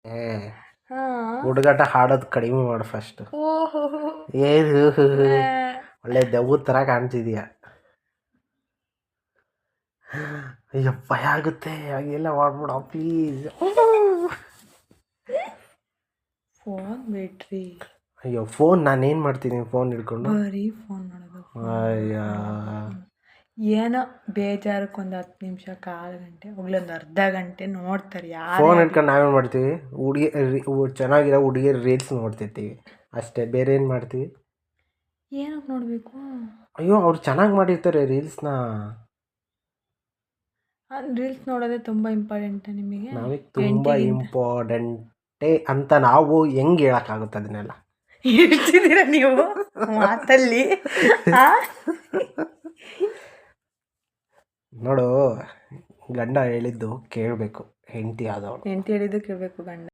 ಏ ಹಾಂ. ಹುಡುಗಾಟ ಹಾಡೋದು ಕಡಿಮೆ ಮಾಡು ಫಸ್ಟ್. ಓಹೋ. ಏನು ಒಳ್ಳೆ ದೆವ್ವದ ಥರ ಕಾಣ್ತಿದೀಯ. ಅಯ್ಯೋ ಭಯ ಆಗುತ್ತೆ, ಹಾಗೆಲ್ಲ ಮಾಡ್ಬಿಡ ಪ್ಲೀಸ್. ಫೋನ್ ಬಿಡ್ರಿ. ಅಯ್ಯೋ ಫೋನ್ ನಾನೇನು ಮಾಡ್ತೀನಿ ಫೋನ್ ಹಿಡ್ಕೊಂಡು? ಬರೀ ಫೋನ್ ನೋಡೋದು. ಅಯ್ಯ ಏನೋ ಬೇಜಾರಕ್ಕೆ ಒಂದು 10 ನಿಮಿಷ, ಕಾಲು ಗಂಟೆ, ಹೋಗ್ಲೊಂದು ಅರ್ಧ ಗಂಟೆ ನೋಡ್ತಾರೆ ಯಾರು. ಫೋನ್ ಹಿಡ್ಕೊಂಡು ನಾವೇನು ಮಾಡ್ತೀವಿ? ಚೆನ್ನಾಗಿರೋ ಹುಡುಗಿಯರು ರೀಲ್ಸ್ ನೋಡ್ತಿರ್ತೀವಿ ಅಷ್ಟೇ, ಬೇರೆ ಏನು ಮಾಡ್ತೀವಿ? ಏನಕ್ಕೆ ನೋಡಬೇಕು? ಅಯ್ಯೋ ಅವ್ರು ಚೆನ್ನಾಗಿ ಮಾಡಿರ್ತಾರೆ ರೀಲ್ಸ್ನ. ರೀಲ್ಸ್ ನೋಡೋದೇ ತುಂಬ ಇಂಪಾರ್ಟೆಂಟ ನಿಮಗೆ? ನಮಗೆ ತುಂಬ ಇಂಪಾರ್ಟೆಂಟೇ ಅಂತ ನಾವು ಹೆಂಗೆ ಹೇಳೋಕ್ಕಾಗುತ್ತೆ ಅದನ್ನೆಲ್ಲ? ಹೇಳ್ತಿದ್ದೀರಾ ನೀವು ಮಾತಲ್ಲಿ? ನೋಡು, ಗಂಡ ಹೇಳಿದ್ದು ಕೇಳಬೇಕು, ಹೆಂಡತಿ ಆದವಳು. ಹೆಂಡತಿ ಹೇಳಿದ್ದು ಕೇಳಬೇಕು ಗಂಡ.